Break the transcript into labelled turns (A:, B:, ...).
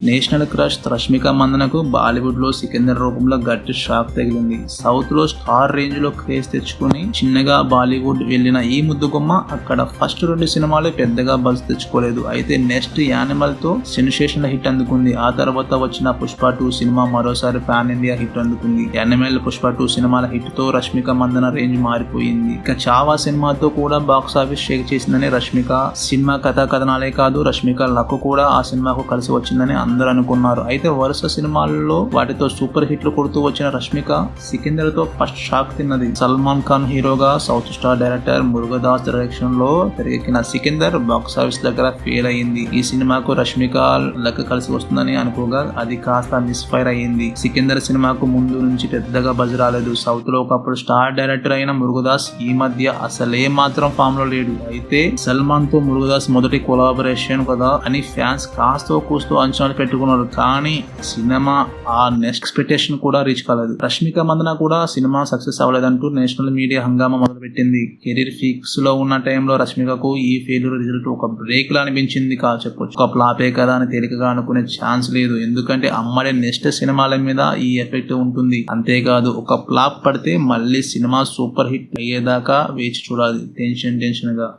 A: National crush Rashmika మందనకు Bollywood లో సికిందర్ రూపంలో గట్టి షాక్ తగిలింది. సౌత్ లో స్టార్ రేంజ్ లో క్రేజ్ తెచ్చుకుని చిన్నగా బాలీవుడ్ వెళ్లిన ఈ ముద్దుగుమ్మ అక్కడ ఫస్ట్ 2 సినిమాలు పెద్దగా బజ్ తెచ్చుకోలేదు. అయితే నెక్స్ట్ యానిమల్ తో సెన్సేషనల్ హిట్ అందుకుంది. ఆ తర్వాత వచ్చిన పుష్ప 2 సినిమా మరోసారి పాన్ ఇండియా హిట్ అందుకుంది. యానిమల్, పుష్ప 2 సినిమాల హిట్ తో రష్మిక మందన రేంజ్ మారిపోయింది. ఇక చావా సినిమాతో కూడా బాక్స్ ఆఫీస్ షేక్ చేసిందని రష్మిక సినిమా కథనాలే కాదు, రష్మిక లక్ కూడా ఆ సినిమాకు కలిసి వచ్చిందని అందరూ అనుకున్నారు. అయితే వరుస సినిమాల్లో వాటితో సూపర్ హిట్లు కొడుతూ వచ్చిన రష్మిక సికిందర్ తో ఫస్ట్ షాక్ తిన్నది. సల్మాన్ ఖాన్ హీరోగా south star director Murugadoss direction లో తెరకెక్కిన సికిందర్ బాక్స్ ఆఫీస్ దగ్గర ఫెయిల్ అయ్యింది. ఈ సినిమాకు రష్మిక లక్ కలిసి వస్తుందని అనుకోగా అది కాస్త మిస్ఫైర్ అయ్యింది. సికిందర్ సినిమాకు ముందు నుంచి పెద్దగా బజ్ రాలేదు. సౌత్ లో ఒకప్పుడు స్టార్ డైరెక్టర్ అయిన మురుగదాస్ ఈ మధ్య అసలే మాత్రం ఫామ్ లో లేడు. అయితే సల్మాన్ తో మురుగదాస్ మొదటి కొలాబరేషన్ కదా అని ఫ్యాన్స్ కాస్తో కూస్తో అంచనాలు పెట్టుకున్నారు. కానీ సినిమా ఆ నెక్స్ట్ ఎక్స్పెక్టేషన్ కూడా రీచ్ కాలేదు. రష్మిక మందన కూడా సినిమా సక్సెస్ అవ్వలేదంటూ నేషనల్ మీడియా హంగామా మొదలుపెట్టింది. కెరీర్ ఫిక్స్ లో ఉన్న టైంలో రష్మికకు ఈ ఫెయిల్యూర్ రిజల్ట్ ఒక బ్రేక్ లా అనిపించింది చెప్పొచ్చు. ఒక ఫ్లాపే కదా అని తేలికగా అనుకునే ఛాన్స్ లేదు. ఎందుకంటే అమ్మడే నెక్స్ట్ సినిమాల మీద ఈ ఎఫెక్ట్ ఉంటుంది. అంతేకాదు ఒక ఫ్లాప్ పడితే మళ్ళీ సినిమా సూపర్ హిట్ అయ్యేదాకా వేచి చూడాలి టెన్షన్ గా.